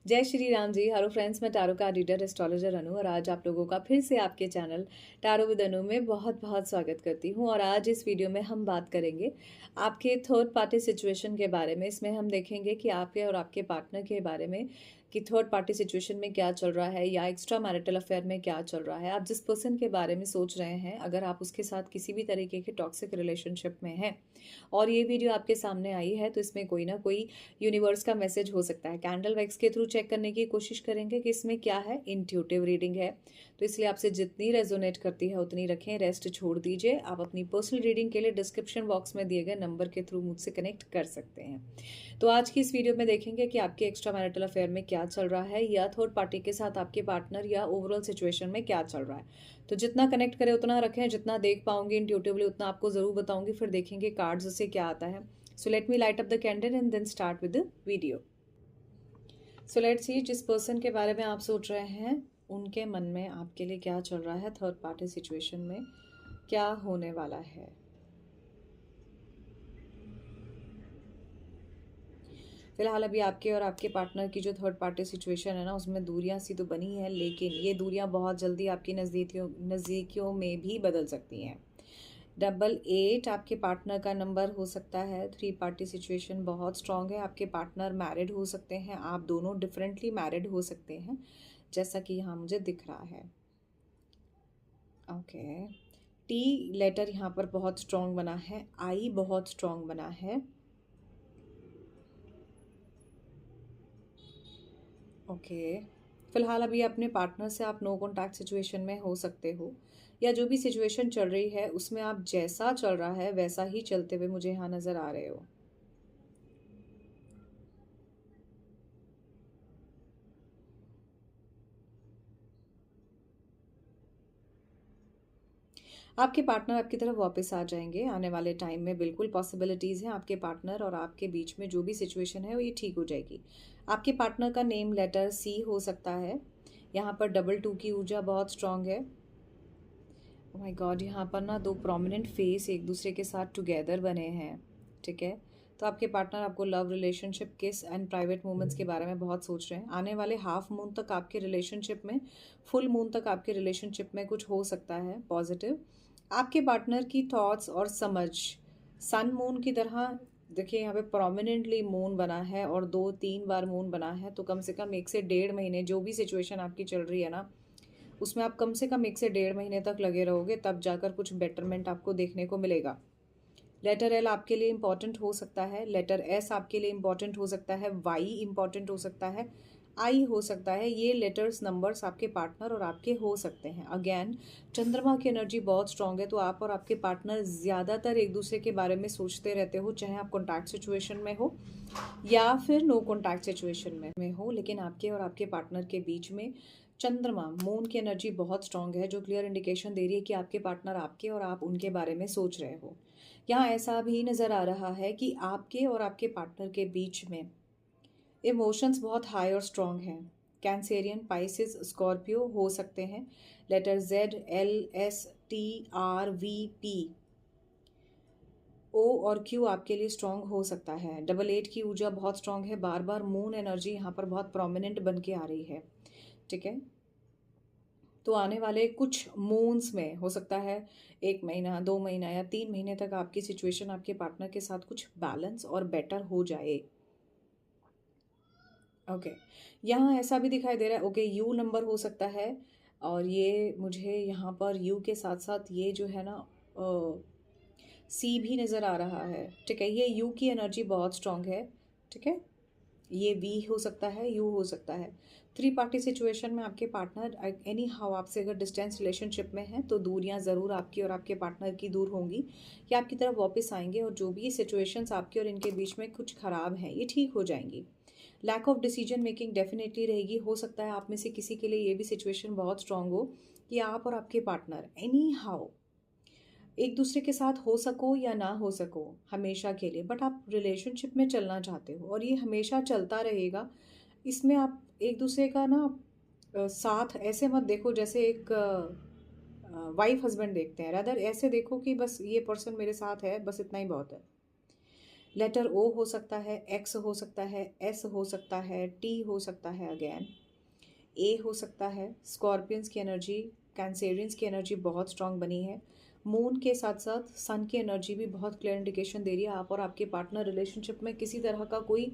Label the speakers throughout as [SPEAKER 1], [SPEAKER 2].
[SPEAKER 1] जय Shri Ram ji. Hello friends, मैं tarot card reader astrologer अनु और आज आप लोगों का फिर से आपके चैनल टैरो विद अनु में बहुत बहुत स्वागत करती हूँ। और आज इस वीडियो में हम बात करेंगे आपके थर्ड पार्टी सिचुएशन के बारे में। इसमें हम देखेंगे कि आपके और आपके पार्टनर के बारे में कि थर्ड पार्टी सिचुएशन में क्या चल रहा है या एक्स्ट्रा मैरिटल अफेयर में क्या चल रहा है। आप जिस पर्सन के बारे में सोच रहे हैं, अगर आप उसके साथ किसी भी तरीके के टॉक्सिक रिलेशनशिप में हैं और ये वीडियो आपके सामने आई है, तो इसमें कोई ना कोई यूनिवर्स का मैसेज हो सकता है। कैंडल वैक्स के थ्रू चेक करने की कोशिश करेंगे कि इसमें क्या है। इंट्यूटिव रीडिंग है, तो इसलिए आपसे जितनी रेजोनेट करती है उतनी रखें, रेस्ट छोड़ दीजिए। आप अपनी पर्सनल रीडिंग के लिए डिस्क्रिप्शन बॉक्स में दिए गए नंबर के थ्रू मुझसे कनेक्ट कर सकते हैं। तो आज की इस वीडियो में देखेंगे कि आपके एक्स्ट्रा मैरिटल अफेयर में क्या चल रहा है या थर्ड पार्टी के साथ आपके पार्टनर या ओवरऑल सिचुएशन में क्या चल रहा है। तो जितना कनेक्ट करें उतना रखें, जितना देख पाऊंगी इंट्यूटिवली उतना आपको जरूर बताऊंगी। फिर देखेंगे कार्ड्स से क्या आता है। So let me light up the candle and then start with the video. So let's see, जिस पर्सन के बारे में आप सोच रहे हैं उनके मन में आपके लिए क्या चल रहा है, थर्ड पार्टी सिचुएशन में क्या होने वाला है। फिलहाल अभी आपके और आपके पार्टनर की जो थर्ड पार्टी सिचुएशन है ना, उसमें दूरियां सी तो बनी है, लेकिन ये दूरियां बहुत जल्दी आपकी नज़दीकियों में भी बदल सकती हैं। 88 आपके पार्टनर का नंबर हो सकता है। थ्री पार्टी सिचुएशन बहुत स्ट्रांग है। आपके पार्टनर मैरिड हो सकते हैं, आप दोनों डिफरेंटली मैरिड हो सकते हैं, जैसा कि यहाँ मुझे दिख रहा है। ओके, टी लेटर यहाँ पर बहुत स्ट्रांग बना है, आई बहुत स्ट्रांग बना है। ओके, फिलहाल अभी अपने पार्टनर से आप नो कॉन्टैक्ट सिचुएशन में हो सकते हो, या जो भी सिचुएशन चल रही है उसमें आप जैसा चल रहा है वैसा ही चलते हुए मुझे यहाँ नज़र आ रहे हो। आपके पार्टनर आपकी तरफ वापस आ जाएंगे आने वाले टाइम में। बिल्कुल पॉसिबिलिटीज़ हैं, आपके पार्टनर और आपके बीच में जो भी सिचुएशन है वो ये ठीक हो जाएगी। आपके पार्टनर का नेम लेटर सी हो सकता है। यहाँ पर 22 की ऊर्जा बहुत स्ट्रांग है। ओह माय गॉड, यहाँ पर ना दो प्रोमिनेंट फेस एक दूसरे के साथ टुगेदर बने हैं। ठीक है, तो आपके पार्टनर आपको लव, रिलेशनशिप, किस एंड प्राइवेट मोमेंट्स के बारे में बहुत सोच रहे हैं। आने वाले हाफ मून तक आपके रिलेशनशिप में, फुल मून तक आपके रिलेशनशिप में कुछ हो सकता है पॉजिटिव। आपके पार्टनर की थॉट्स और समझ सन मून की तरह, देखिए यहाँ पे प्रोमिनेंटली मून बना है और 2-3 बार मून बना है, तो कम से कम 1 से 1.5 महीने जो भी सिचुएशन आपकी चल रही है ना, उसमें आप कम से कम 1 से 1.5 महीने तक लगे रहोगे, तब जाकर कुछ बेटरमेंट आपको देखने को मिलेगा। लेटर एल आपके लिए इंपॉर्टेंट हो सकता है, लेटर एस आपके लिए इंपॉर्टेंट हो सकता है, वाई इंपॉर्टेंट हो सकता है, आई हो सकता है। ये लेटर्स नंबर्स आपके पार्टनर और आपके हो सकते हैं। अगेन, चंद्रमा की एनर्जी बहुत स्ट्रांग है, तो आप और आपके पार्टनर ज़्यादातर एक दूसरे के बारे में सोचते रहते हो, चाहे आप कॉन्टैक्ट सिचुएशन में हो या फिर नो कॉन्टैक्ट सिचुएशन में हो। लेकिन आपके और आपके पार्टनर के बीच में चंद्रमा, मून की एनर्जी बहुत स्ट्रांग है, जो क्लियर इंडिकेशन दे रही है कि आपके पार्टनर आपके और आप उनके बारे में सोच रहे हो। यहाँ ऐसा भी नज़र आ रहा है कि आपके और आपके पार्टनर के बीच में इमोशंस बहुत हाई और स्ट्रांग हैं। कैंसेरियन, पाइसिस, स्कॉर्पियो हो सकते हैं। Letter Z, L, S, T, R, V, P, O और क्यू आपके लिए स्ट्रांग हो सकता है। 88 की ऊर्जा बहुत स्ट्रांग है, बार बार मून एनर्जी यहाँ पर बहुत प्रोमिनेंट बन के आ रही है। ठीक है, तो आने वाले कुछ मून्स में हो सकता है 1 महीना, 2 महीना या 3 महीने तक आपकी सिचुएशन आपके पार्टनर के साथ कुछ बैलेंस और बेटर हो जाए। ओके, यहाँ ऐसा भी दिखाई दे रहा है। ओके, यू नंबर हो सकता है, और ये मुझे यहाँ पर यू के साथ साथ ये जो है ना सी भी नज़र आ रहा है। ठीक है, ये यू की एनर्जी बहुत स्ट्रांग है। ठीक है, ये वी हो सकता है, यू हो सकता है। थ्री पार्टी सिचुएशन में आपके पार्टनर एनी हाउ आपसे अगर डिस्टेंस रिलेशनशिप में है, तो दूरियां ज़रूर आपकी और आपके पार्टनर की दूर होंगी या आपकी तरफ वापस आएंगे, और जो भी सिचुएशंस आपके और इनके बीच में कुछ ख़राब हैं ये ठीक हो जाएंगी। Lack of decision making definitely रहेगी। हो सकता है आप में से किसी के लिए ये भी सिचुएशन बहुत स्ट्रांग हो कि आप और आपके पार्टनर एनी हाउ एक दूसरे के साथ हो सको या ना हो सको हमेशा के लिए, बट आप रिलेशनशिप में चलना चाहते हो और ये हमेशा चलता रहेगा। इसमें आप एक दूसरे का ना साथ ऐसे मत देखो जैसे एक वाइफ हस्बैंड देखते हैं, रादर ऐसे देखो कि बस ये पर्सन मेरे साथ है, बस इतना ही बहुत है। लेटर ओ हो सकता है, एक्स हो सकता है, एस हो सकता है, टी हो सकता है, अगेन ए हो सकता है। स्कॉर्पियंस की एनर्जी, कैंसेरियंस की एनर्जी बहुत स्ट्रांग बनी है। मून के साथ साथ सन की एनर्जी भी बहुत क्लियर इंडिकेशन दे रही है आप और आपके पार्टनर रिलेशनशिप में किसी तरह का कोई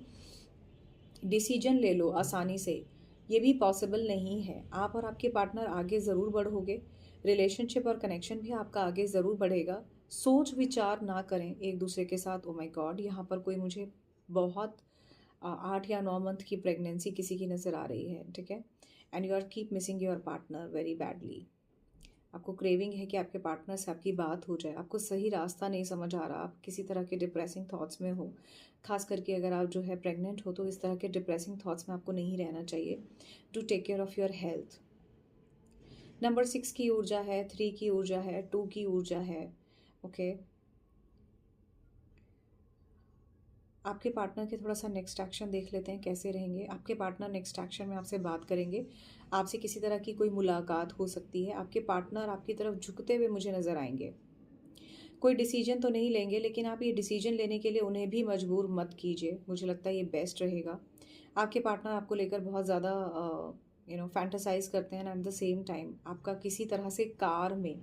[SPEAKER 1] डिसीजन ले लो आसानी से, ये भी पॉसिबल नहीं है। आप और आपके पार्टनर आगे ज़रूर बढ़ोगे, रिलेशनशिप और कनेक्शन भी आपका आगे ज़रूर बढ़ेगा। सोच विचार ना करें एक दूसरे के साथ। ओ माय गॉड, यहाँ पर कोई मुझे बहुत 8 या 9 मंथ की प्रेगनेंसी किसी की नज़र आ रही है, ठीक है। And you are keep missing your partner very badly. आपको क्रेविंग है कि आपके पार्टनर से आपकी बात हो जाए, आपको सही रास्ता नहीं समझ आ रहा, आप किसी तरह के डिप्रेसिंग थॉट्स में हो। खास करके अगर आप जो है प्रेग्नेंट हो तो इस तरह के डिप्रेसिंग थॉट्स में आपको नहीं रहना चाहिए। To take care of your health. Number 6 की ऊर्जा है, 3 की ऊर्जा है, 2 की ऊर्जा है। ओके, आपके पार्टनर के थोड़ा सा नेक्स्ट एक्शन देख लेते हैं कैसे रहेंगे। आपके पार्टनर नेक्स्ट एक्शन में आपसे बात करेंगे, आपसे किसी तरह की कोई मुलाकात हो सकती है। आपके पार्टनर आपकी तरफ झुकते हुए मुझे नज़र आएंगे। कोई डिसीजन तो नहीं लेंगे, लेकिन आप ये डिसीजन लेने के लिए उन्हें भी मजबूर मत कीजिए, मुझे लगता है ये बेस्ट रहेगा। आपके पार्टनर आपको लेकर बहुत ज़्यादा फैंटासाइज करते हैं, and at the same time आपका किसी तरह से कार में,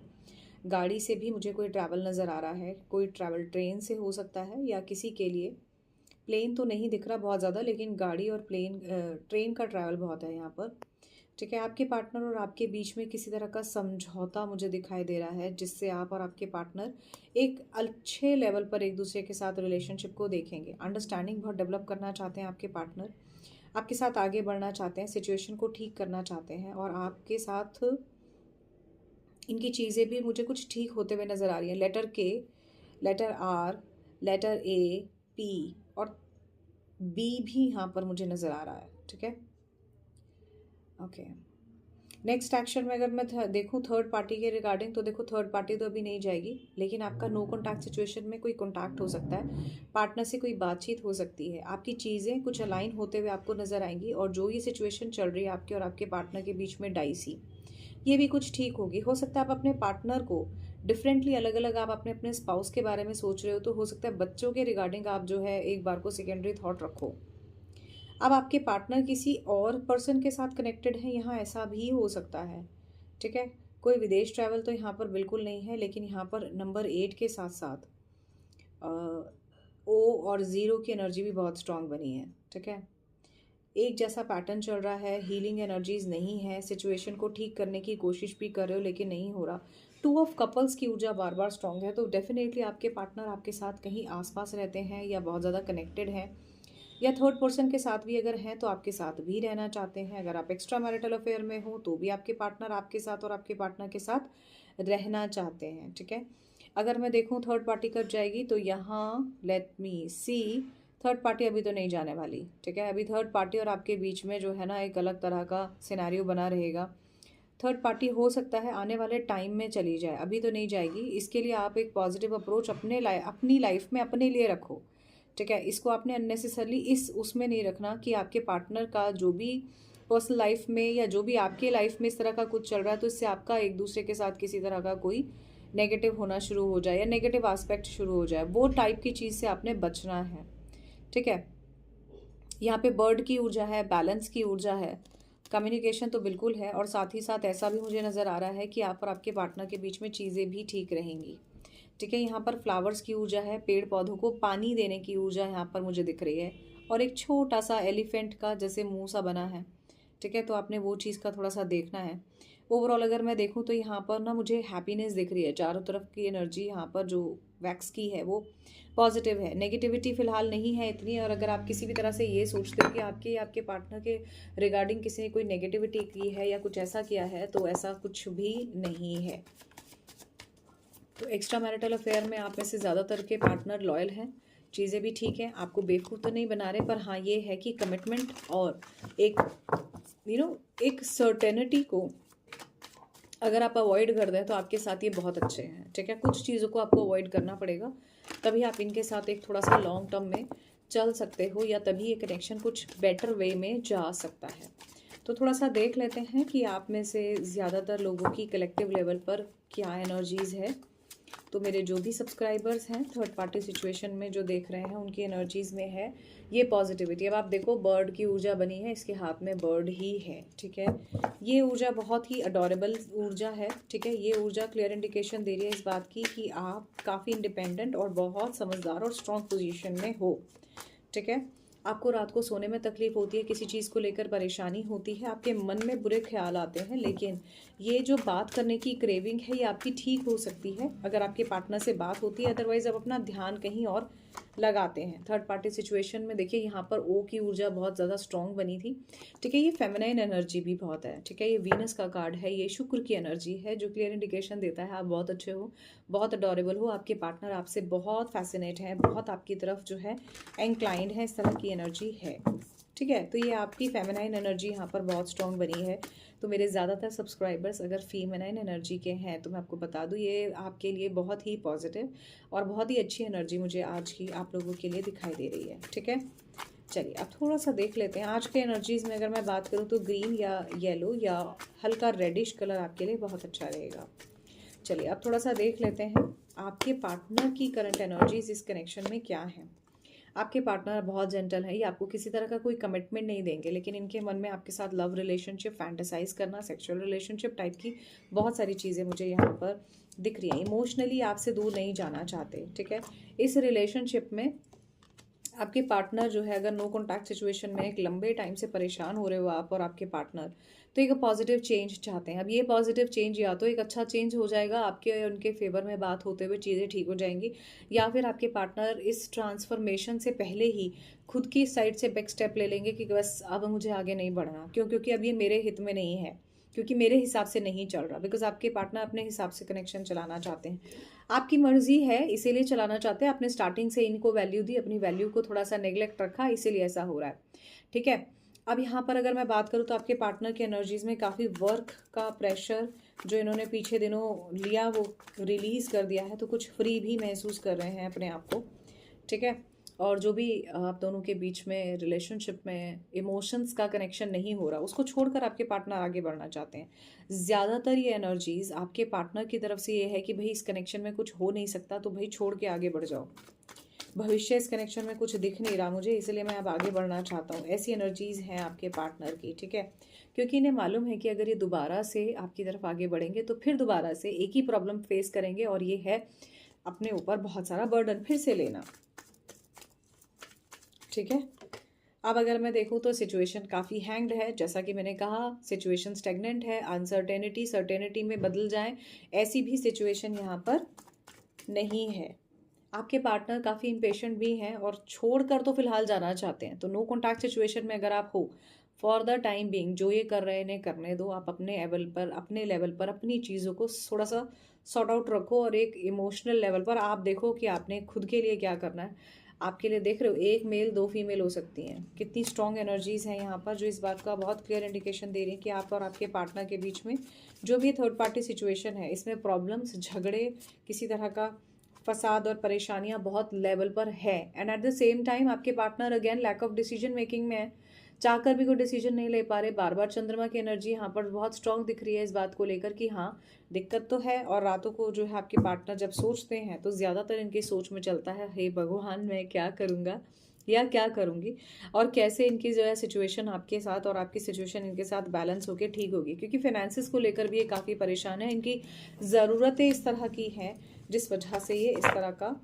[SPEAKER 1] गाड़ी से भी मुझे कोई ट्रैवल नज़र आ रहा है। कोई ट्रैवल ट्रेन से हो सकता है, या किसी के लिए प्लेन तो नहीं दिख रहा बहुत ज़्यादा, लेकिन गाड़ी और प्लेन ट्रेन का ट्रैवल बहुत है यहाँ पर, ठीक है। आपके पार्टनर और आपके बीच में किसी तरह का समझौता मुझे दिखाई दे रहा है, जिससे आप और आपके पार्टनर एक अच्छे लेवल पर एक दूसरे के साथ रिलेशनशिप को देखेंगे। अंडरस्टैंडिंग बहुत डेवलप करना चाहते हैं आपके पार्टनर, आपके साथ आगे बढ़ना चाहते हैं, सिचुएशन को ठीक करना चाहते हैं, और आपके साथ इनकी चीज़ें भी मुझे कुछ ठीक होते हुए नज़र आ रही हैं। Letter K, letter R, letter A, P और बी भी यहाँ पर मुझे नज़र आ रहा है, ठीक है। ओके, नेक्स्ट एक्शन में अगर मैं देखूँ थर्ड पार्टी के रिगार्डिंग, तो देखो थर्ड पार्टी तो अभी नहीं जाएगी, लेकिन आपका नो कॉन्टैक्ट सिचुएशन में कोई कॉन्टैक्ट हो सकता है, पार्टनर से कोई बातचीत हो सकती है, आपकी चीज़ें कुछ अलाइन होते हुए आपको नज़र आएंगी। और जो ये सिचुएशन चल रही है आपके और आपके पार्टनर के बीच में डाइसी, ये भी कुछ ठीक होगी। हो सकता है आप अपने पार्टनर को डिफरेंटली, अलग अलग आप अपने अपने स्पाउस के बारे में सोच रहे हो, तो हो सकता है बच्चों के रिगार्डिंग आप जो है एक बार को सेकेंडरी थॉट रखो। अब आपके पार्टनर किसी और पर्सन के साथ कनेक्टेड है, यहाँ ऐसा भी हो सकता है, ठीक है। कोई विदेश ट्रैवल तो यहाँ पर बिल्कुल नहीं है, लेकिन यहाँ पर नंबर 8 के साथ साथ ओ और ज़ीरो की एनर्जी भी बहुत स्ट्रांग बनी है, ठीक है। एक जैसा पैटर्न चल रहा है, हीलिंग एनर्जीज नहीं है, सिचुएशन को ठीक करने की कोशिश भी कर रहे हो लेकिन नहीं हो रहा। 2 ऑफ कपल्स की ऊर्जा बार बार स्ट्रांग है, तो डेफिनेटली आपके पार्टनर आपके साथ कहीं आसपास रहते हैं या बहुत ज़्यादा कनेक्टेड हैं, या थर्ड पर्सन के साथ भी अगर हैं तो आपके साथ भी रहना चाहते हैं। अगर आप एक्स्ट्रा मैरिटल अफेयर में हो तो भी आपके पार्टनर आपके साथ और आपके पार्टनर के साथ रहना चाहते हैं, ठीक है। अगर मैं देखूं थर्ड पार्टी कब जाएगी, तो यहाँ लेट मी सी, थर्ड पार्टी अभी तो नहीं जाने वाली, ठीक है। अभी थर्ड पार्टी और आपके बीच में जो है ना एक अलग तरह का सिनेरियो बना रहेगा। थर्ड पार्टी हो सकता है आने वाले टाइम में चली जाए, अभी तो नहीं जाएगी। इसके लिए आप एक पॉजिटिव अप्रोच अपनी लाइफ में अपने लिए रखो, ठीक है। इसको आपने अननेसेसरली इस उसमें नहीं रखना कि आपके पार्टनर का जो भी पर्सनल लाइफ में या जो भी आपके लाइफ में इस तरह का कुछ चल रहा है, तो इससे आपका एक दूसरे के साथ किसी तरह का कोई नेगेटिव होना शुरू हो जाए या नेगेटिव एस्पेक्ट शुरू हो जाए, वो टाइप की चीज़ से आपने बचना है, ठीक है। यहाँ पे बर्ड की ऊर्जा है, बैलेंस की ऊर्जा है, कम्युनिकेशन तो बिल्कुल है, और साथ ही साथ ऐसा भी मुझे नज़र आ रहा है कि आप और आपके पार्टनर के बीच में चीज़ें भी ठीक रहेंगी, ठीक है। यहाँ पर फ्लावर्स की ऊर्जा है, पेड़ पौधों को पानी देने की ऊर्जा यहाँ पर मुझे दिख रही है, और एक छोटा सा एलिफेंट का जैसे मुंह सा बना है, ठीक है। तो आपने वो चीज़ का थोड़ा सा देखना है। ओवरऑल अगर मैं देखूँ तो यहाँ पर ना मुझे हैप्पीनेस दिख रही है, चारों तरफ की एनर्जी यहाँ पर जो वैक्स की है वो पॉजिटिव है, नेगेटिविटी फिलहाल नहीं है इतनी। और अगर आप किसी भी तरह से ये सोचते हो कि आपके पार्टनर के रिगार्डिंग किसी ने कोई नेगेटिविटी की है या कुछ ऐसा किया है, तो ऐसा कुछ भी नहीं है। तो एक्स्ट्रा मैरिटल अफेयर में आप में से ज़्यादातर के पार्टनर लॉयल हैं, चीज़ें भी ठीक हैं, आपको बेवकूफ़ तो नहीं बना रहे, पर हाँ ये है कि कमिटमेंट और एक एक सर्टेनिटी को अगर आप अवॉइड कर दें तो आपके साथ ये बहुत अच्छे हैं, ठीक है। कुछ चीज़ों को आपको अवॉइड करना पड़ेगा, तभी आप इनके साथ एक थोड़ा सा लॉन्ग टर्म में चल सकते हो, या तभी ये कनेक्शन कुछ बेटर वे में जा सकता है। तो थोड़ा सा देख लेते हैं कि आप में से ज़्यादातर लोगों की कलेक्टिव लेवल पर क्या एनर्जीज़ है। तो मेरे जो भी सब्सक्राइबर्स हैं थर्ड पार्टी सिचुएशन में जो देख रहे हैं, उनकी एनर्जीज़ में है ये पॉजिटिविटी। अब आप देखो बर्ड की ऊर्जा बनी है, इसके हाथ में बर्ड ही है, ठीक है। ये ऊर्जा बहुत ही अडोरेबल ऊर्जा है, ठीक है। ये ऊर्जा क्लियर इंडिकेशन दे रही है इस बात की कि आप काफ़ी इंडिपेंडेंट और बहुत समझदार और स्ट्रॉन्ग पोजीशन में हो, ठीक है। आपको रात को सोने में तकलीफ होती है, किसी चीज़ को लेकर परेशानी होती है, आपके मन में बुरे ख्याल आते हैं, लेकिन ये जो बात करने की क्रेविंग है ये आपकी ठीक हो सकती है अगर आपके पार्टनर से बात होती है। अदरवाइज आप अपना ध्यान कहीं और लगाते हैं। थर्ड पार्टी सिचुएशन में देखिए यहाँ पर ओ की ऊर्जा बहुत ज़्यादा स्ट्रॉन्ग बनी थी, ठीक है। ये फेमिनाइन एनर्जी भी बहुत है, ठीक है। ये वीनस का कार्ड है, ये शुक्र की एनर्जी है जो क्लियर इंडिकेशन देता है आप बहुत अच्छे हो, बहुत अडोरेबल हो, आपके पार्टनर आपसे बहुत फैसिनेट है, बहुत आपकी तरफ जो है इंक्लाइंड है, इस तरह की एनर्जी है, ठीक है। तो ये आपकी फेमिनाइन एनर्जी यहाँ पर बहुत स्ट्रॉन्ग बनी है। तो मेरे ज़्यादातर सब्सक्राइबर्स अगर फीमेनाइन एनर्जी के हैं तो मैं आपको बता दूँ ये आपके लिए बहुत ही पॉजिटिव और बहुत ही अच्छी एनर्जी मुझे आज की आप लोगों के लिए दिखाई दे रही है, ठीक है। चलिए अब थोड़ा सा देख लेते हैं आज के एनर्जीज़ में। अगर मैं बात करूँ तो ग्रीन या येलो या हल्का रेडिश कलर आपके लिए बहुत अच्छा रहेगा। चलिए अब थोड़ा सा देख लेते हैं आपके पार्टनर की करंट एनर्जीज इस कनेक्शन में क्या है। आपके पार्टनर बहुत जेंटल है, ये आपको किसी तरह का कोई कमिटमेंट नहीं देंगे, लेकिन इनके मन में आपके साथ लव रिलेशनशिप, फैंटेसाइज करना, सेक्सुअल रिलेशनशिप टाइप की बहुत सारी चीज़ें मुझे यहाँ पर दिख रही हैं। इमोशनली आपसे दूर नहीं जाना चाहते, ठीक है। इस रिलेशनशिप में आपके पार्टनर जो है, अगर नो कॉन्टैक्ट सिचुएशन में एक लंबे टाइम से परेशान हो रहे हो आप और आपके पार्टनर, तो एक पॉजिटिव चेंज चाहते हैं। अब ये पॉजिटिव चेंज या तो एक अच्छा चेंज हो जाएगा, आपके और उनके फेवर में बात होते हुए चीज़ें ठीक हो जाएंगी, या फिर आपके पार्टनर इस ट्रांसफॉर्मेशन से पहले ही खुद की साइड से बैक स्टेप ले लेंगे कि बस अब मुझे आगे नहीं बढ़ना, क्योंकि अब ये मेरे हित में नहीं है, क्योंकि मेरे हिसाब से नहीं चल रहा। बिकॉज आपके पार्टनर अपने हिसाब से कनेक्शन चलाना चाहते हैं, आपकी मर्जी है इसीलिए चलाना चाहते हैं। आपने स्टार्टिंग से इनको वैल्यू दी, अपनी वैल्यू को थोड़ा सा नेग्लेक्ट रखा, इसीलिए ऐसा हो रहा है, ठीक है। अब यहाँ पर अगर मैं बात करूँ तो आपके पार्टनर की एनर्जीज में काफ़ी वर्क का प्रेशर जो इन्होंने पीछे दिनों लिया वो रिलीज़ कर दिया है, तो कुछ फ्री भी महसूस कर रहे हैं अपने आप को, ठीक है। और जो भी आप दोनों के बीच में रिलेशनशिप में इमोशंस का कनेक्शन नहीं हो रहा, उसको छोड़कर आपके पार्टनर आगे बढ़ना चाहते हैं। ज़्यादातर ये एनर्जीज़ आपके पार्टनर की तरफ से ये है कि भाई इस कनेक्शन में कुछ हो नहीं सकता, तो भाई छोड़ के आगे बढ़ जाओ। भविष्य इस कनेक्शन में कुछ दिख नहीं रहा मुझे, इसलिए मैं अब आगे बढ़ना चाहता हूँ, ऐसी एनर्जीज़ हैं आपके पार्टनर की, ठीक है। क्योंकि इन्हें मालूम है कि अगर ये दोबारा से आपकी तरफ आगे बढ़ेंगे तो फिर दोबारा से एक ही प्रॉब्लम फेस करेंगे, और ये है अपने ऊपर बहुत सारा बर्डन फिर से लेना, ठीक है। अब अगर मैं देखूँ तो सिचुएशन काफ़ी हैंग्ड है, जैसा कि मैंने कहा सिचुएशन स्टेगनेंट है, अनसर्टेनिटी सर्टेनिटी में बदल जाए ऐसी भी सिचुएशन यहाँ पर नहीं है। आपके पार्टनर काफ़ी इम्पेशेंट भी हैं और छोड़कर तो फिलहाल जाना चाहते हैं। तो नो कॉन्टैक्ट सिचुएशन में अगर आप हो फॉर द टाइम बीइंग, जो ये कर रहे हैं इन्हें करने दो। आप अपने लेवल पर अपनी चीज़ों को थोड़ा सा सॉर्ट आउट रखो, और एक इमोशनल लेवल पर आप देखो कि आपने खुद के लिए क्या करना है। आपके लिए देख रहे हो एक मेल 2 फीमेल हो सकती हैं, कितनी स्ट्रॉन्ग एनर्जीज़ हैं यहाँ पर, जो इस बात का बहुत क्लियर इंडिकेशन दे रही है कि आप और आपके पार्टनर के बीच में जो भी थर्ड पार्टी सिचुएशन है, इसमें प्रॉब्लम्स, झगड़े, किसी तरह का फसाद और परेशानियां बहुत लेवल पर है। And at the same time आपके partner again lack of decision making में है, चाहकर भी कोई डिसीजन नहीं ले पा रहे। बार बार चंद्रमा की एनर्जी यहाँ पर बहुत स्ट्रांग दिख रही है इस बात को लेकर कि हाँ दिक्कत तो है। और रातों को जो है आपके पार्टनर जब सोचते हैं तो ज़्यादातर इनकी सोच में चलता है, हे भगवान मैं क्या करूँगा या क्या करूँगी, और कैसे इनकी जो है सिचुएशन आपके साथ और आपकी सिचुएशन इनके साथ बैलेंस होकर ठीक होगी। क्योंकि फाइनेंसिस को लेकर भी ये काफ़ी परेशान है, इनकी ज़रूरतें इस तरह की हैं जिस वजह से ये इस तरह का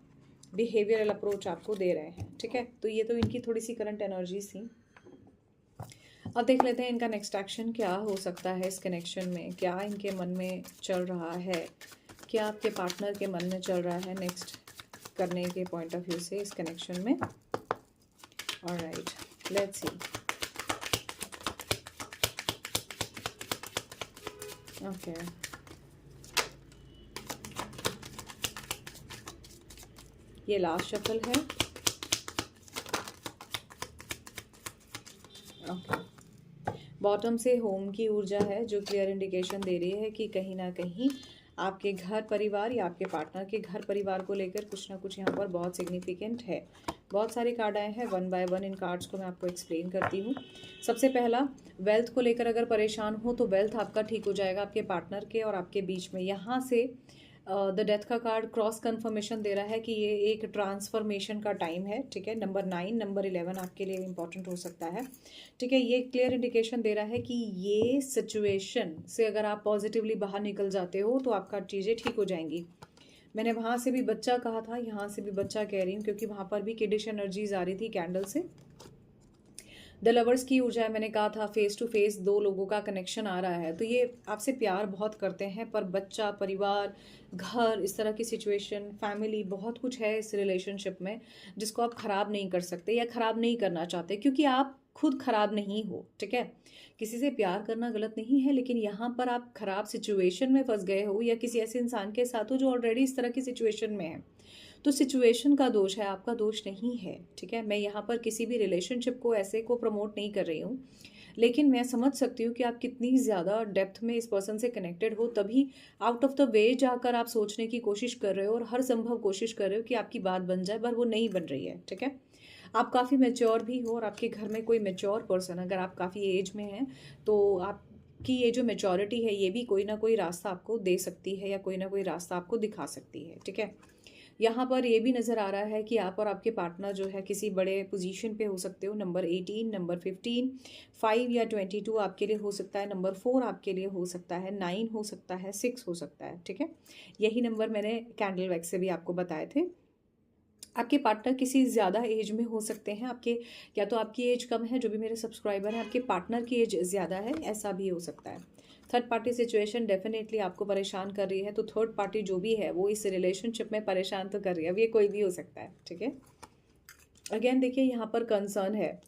[SPEAKER 1] बिहेवियरल अप्रोच आपको दे रहे हैं, ठीक है। तो ये तो इनकी थोड़ी सी करंट एनर्जीज थी। अब देख लेते हैं इनका नेक्स्ट एक्शन क्या हो सकता है इस कनेक्शन में, क्या इनके मन में चल रहा है, क्या आपके पार्टनर के मन में चल रहा है नेक्स्ट करने के पॉइंट ऑफ व्यू से इस कनेक्शन में। Alright, let's see. ओके, ये लास्ट शफल है। ओके, बॉटम से होम की ऊर्जा है जो क्लियर इंडिकेशन दे रही है कि कहीं ना कहीं आपके घर परिवार या आपके पार्टनर के घर परिवार को लेकर कुछ ना कुछ यहाँ पर बहुत सिग्निफिकेंट है। बहुत सारे कार्ड आए हैं, 1 बाय 1 इन कार्ड्स को मैं आपको एक्सप्लेन करती हूँ। सबसे पहला, वेल्थ को लेकर अगर परेशान हो तो वेल्थ आपका ठीक हो जाएगा आपके पार्टनर के और आपके बीच में। यहाँ से द डेथ का कार्ड क्रॉस कंफर्मेशन दे रहा है कि ये एक ट्रांसफॉर्मेशन का टाइम है, ठीक है। नंबर 9, नंबर 11 आपके लिए इंपॉर्टेंट हो सकता है, ठीक है। ये क्लियर इंडिकेशन दे रहा है कि ये सिचुएशन से अगर आप पॉजिटिवली बाहर निकल जाते हो तो आपका चीज़ें ठीक हो जाएंगी। मैंने वहाँ से भी बच्चा कहा था, यहाँ से भी बच्चा कह रही हूँ, क्योंकि वहाँ पर भी किडिश एनर्जीज आ रही थी कैंडल से। द लवर्स की ऊर्जा है, मैंने कहा था फेस टू फेस दो लोगों का कनेक्शन आ रहा है, तो ये आपसे प्यार बहुत करते हैं, पर बच्चा, परिवार, घर, इस तरह की सिचुएशन, फैमिली, बहुत कुछ है इस रिलेशनशिप में जिसको आप ख़राब नहीं कर सकते या ख़राब नहीं करना चाहते, क्योंकि आप खुद ख़राब नहीं हो, ठीक है। किसी से प्यार करना गलत नहीं है, लेकिन यहाँ पर आप ख़राब सिचुएशन में फंस गए हो या किसी ऐसे इंसान के साथ हो जो ऑलरेडी इस तरह की सिचुएशन में है, तो सिचुएशन का दोष है, आपका दोष नहीं है, ठीक है। मैं यहाँ पर किसी भी रिलेशनशिप को ऐसे को प्रमोट नहीं कर रही हूँ, लेकिन मैं समझ सकती हूँ कि आप कितनी ज़्यादा डेप्थ में इस पर्सन से कनेक्टेड हो, तभी आउट ऑफ द वे जाकर आप सोचने की कोशिश कर रहे हो और हर संभव कोशिश कर रहे हो कि आपकी बात बन जाए, पर वो नहीं बन रही है, ठीक है। आप काफ़ी मेच्योर भी हो और आपके घर में कोई मेच्योर पर्सन, अगर आप काफ़ी एज में हैं तो आपकी ये जो मेच्योरिटी है ये भी कोई ना कोई रास्ता आपको दे सकती है या कोई ना कोई रास्ता आपको दिखा सकती है, ठीक है। यहाँ पर ये भी नज़र आ रहा है कि आप और आपके पार्टनर जो है किसी बड़े पोजीशन पे हो सकते हो। नंबर 18, नंबर 15, 5 या 22 आपके लिए हो सकता है, नंबर 4 आपके लिए हो सकता है, 9 हो सकता है, 6 हो सकता है, ठीक है। यही नंबर मैंने कैंडल वैक्स से भी आपको बताए थे। आपके पार्टनर किसी ज़्यादा एज में हो सकते हैं, आपके या तो आपकी एज कम है, जो भी मेरे सब्सक्राइबर हैं, आपके पार्टनर की एज ज़्यादा है, ऐसा भी हो सकता है। थर्ड पार्टी सिचुएशन डेफिनेटली आपको परेशान कर रही है, तो थर्ड पार्टी जो भी है वो इस रिलेशनशिप में परेशान तो कर रही है, अब ये कोई भी हो सकता है, ठीक है। अगेन देखिए यहाँ पर कंसर्न है,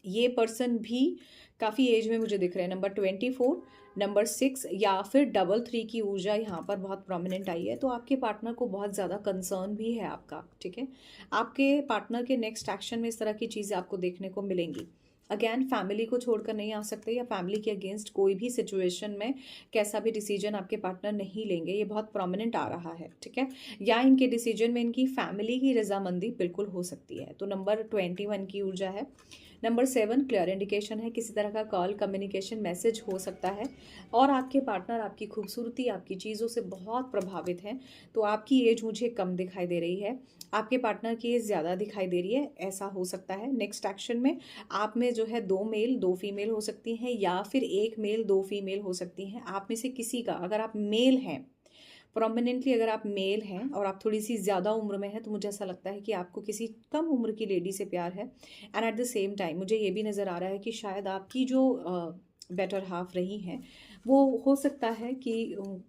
[SPEAKER 1] ये पर्सन भी काफ़ी एज में मुझे दिख रहे हैं। नंबर 24, नंबर 6 या फिर 3 की ऊर्जा यहाँ पर बहुत प्रोमिनेंट आई है, तो आपके पार्टनर को बहुत ज़्यादा कंसर्न भी है आपका, ठीक है। आपके पार्टनर के नेक्स्ट एक्शन में इस तरह की चीज़ें आपको देखने को मिलेंगी। अगेन फैमिली को छोड़कर नहीं आ सकते या फैमिली के अगेंस्ट कोई भी सिचुएशन में कैसा भी डिसीजन आपके पार्टनर नहीं लेंगे, ये बहुत प्रोमिनेंट आ रहा है, ठीक है। या इनके डिसीजन में इनकी फैमिली की रजामंदी बिल्कुल हो सकती है। तो नंबर 21 की ऊर्जा है। नंबर 7 क्लियर इंडिकेशन है, किसी तरह का कॉल, कम्युनिकेशन, मैसेज हो सकता है और आपके पार्टनर आपकी खूबसूरती, आपकी चीज़ों से बहुत प्रभावित हैं, तो आपकी एज मुझे कम दिखाई दे रही है, आपके पार्टनर की एज ज़्यादा दिखाई दे रही है, ऐसा हो सकता है। नेक्स्ट एक्शन में आप में जो है 2 मेल 2 फीमेल हो सकती हैं या फिर 1 मेल 2 फीमेल हो सकती हैं। आप में से किसी का, अगर आप मेल हैं, प्रोमिनेंटली अगर आप मेल हैं और आप थोड़ी सी ज़्यादा उम्र में हैं, तो मुझे ऐसा लगता है कि आपको किसी कम उम्र की लेडी से प्यार है। And at the same time मुझे ये भी नज़र आ रहा है कि शायद आपकी जो बेटर हाफ रही हैं, वो हो सकता है कि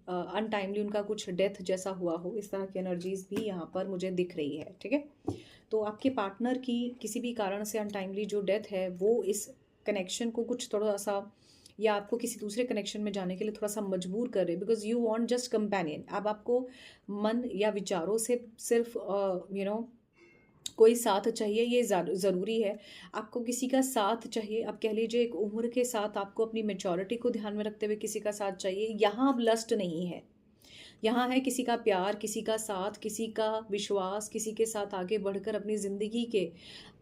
[SPEAKER 1] अनटाइमली उनका कुछ डेथ जैसा हुआ हो, इस तरह की एनर्जीज भी यहाँ पर मुझे दिख रही है, ठीक है। तो आपके पार्टनर की किसी भी कारण से अनटाइमली जो डेथ है वो इस कनेक्शन को कुछ थोड़ा सा, या आपको किसी दूसरे कनेक्शन में जाने के लिए थोड़ा सा मजबूर कर रहे, because you want just companion. अब आपको मन या विचारों से सिर्फ कोई साथ चाहिए, ये ज़रूरी है। आपको किसी का साथ चाहिए, आप कह लीजिए एक उम्र के साथ आपको अपनी मेचोरिटी को ध्यान में रखते हुए किसी का साथ चाहिए। यहाँ अब लस्ट नहीं है, यहाँ है किसी का प्यार, किसी का साथ, किसी का विश्वास, किसी के साथ आगे बढ़कर अपनी ज़िंदगी के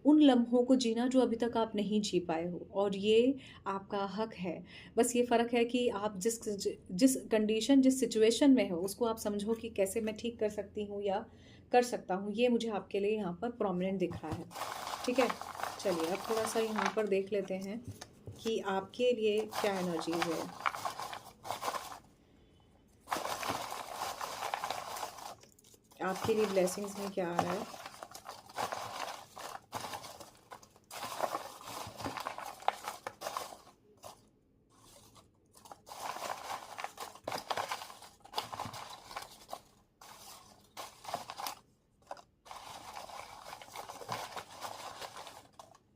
[SPEAKER 1] उन लम्हों को जीना जो अभी तक आप नहीं जी पाए हो, और ये आपका हक है। बस ये फ़र्क है कि आप जिस जिस कंडीशन, जिस सिचुएशन में हो, उसको आप समझो कि कैसे मैं ठीक कर सकती हूँ या कर सकता हूँ। ये मुझे आपके लिए यहाँ पर प्रोमिनेंट दिख रहा है, ठीक है। चलिए अब थोड़ा सा यहाँ पर देख लेते हैं कि आपके लिए क्या एनर्जीज है। आपके लिए ब्लेसिंग्स में क्या आ रहा है।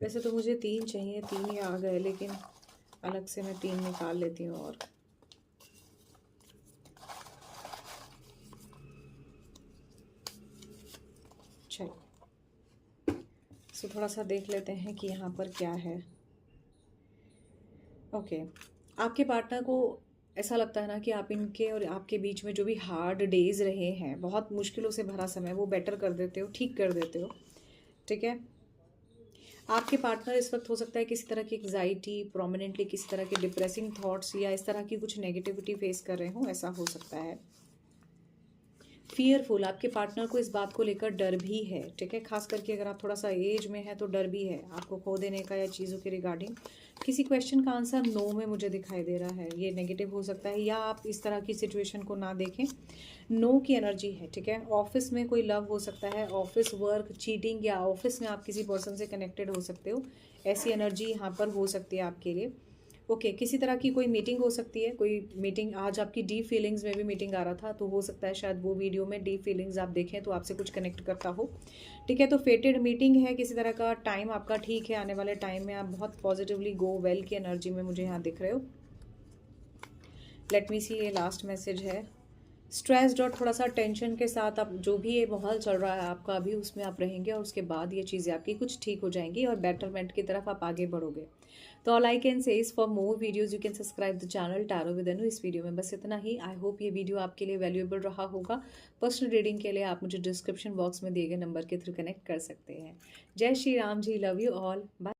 [SPEAKER 1] वैसे तो मुझे 3 चाहिए, 3 ही आ गए, लेकिन अलग से मैं 3 निकाल लेती हूँ। और चलिए सो थोड़ा सा देख लेते हैं कि यहाँ पर क्या है। ओके, आपके पार्टनर को ऐसा लगता है ना कि आप इनके और आपके बीच में जो भी हार्ड डेज रहे हैं, बहुत मुश्किलों से भरा समय, वो बेटर कर देते हो, ठीक कर देते हो, ठीक है। आपके पार्टनर इस वक्त हो सकता है किसी तरह की एग्जाइटी, प्रोमिनेंटली किसी तरह के डिप्रेसिंग थॉट्स या इस तरह की कुछ नेगेटिविटी फेस कर रहे हो, ऐसा हो सकता है। फियरफुल, आपके पार्टनर को इस बात को लेकर डर भी है, ठीक है। खास करके अगर आप थोड़ा सा एज में है तो डर भी है आपको खो देने का या चीज़ों के रिगार्डिंग। किसी क्वेश्चन का आंसर नो में मुझे दिखाई दे रहा है, ये नेगेटिव हो सकता है, या आप इस तरह की सिचुएशन को ना देखें। नो की एनर्जी है, ठीक है। ऑफिस में कोई लव हो सकता है, ऑफिस वर्क, चीटिंग, या ऑफिस में आप किसी पर्सन से कनेक्टेड हो सकते हो, ऐसी एनर्जी यहाँ पर हो सकती है आपके लिए। ओके, किसी तरह की कोई मीटिंग हो सकती है, कोई मीटिंग आज आपकी डीप फीलिंग्स में भी मीटिंग आ रहा था, तो हो सकता है शायद वो वीडियो में डीप फीलिंग्स आप देखें तो आपसे कुछ कनेक्ट करता हो, ठीक है। तो फेटेड मीटिंग है किसी तरह का, टाइम आपका ठीक है, आने वाले टाइम में आप बहुत पॉजिटिवली गो वेल की एनर्जी में मुझे यहाँ दिख रहे हो। लेट मी सी, ये लास्ट मैसेज है। स्ट्रेस्ड और थोड़ा सा टेंशन के साथ आप जो भी ये माहौल चल रहा है आपका अभी, उसमें आप रहेंगे और उसके बाद ये चीज़ें आपकी कुछ ठीक हो जाएंगी और बेटरमेंट की तरफ आप आगे बढ़ोगे। तो all I can say is for more videos you can subscribe the channel tarot with Anu. इस वीडियो में बस इतना ही। आई होप ये वीडियो आपके लिए वैल्यूएबल रहा होगा। पर्सनल रीडिंग के लिए आप मुझे डिस्क्रिप्शन बॉक्स में दिए गए नंबर के थ्रू कनेक्ट कर सकते हैं। जय Shri Ram ji, love you all, bye.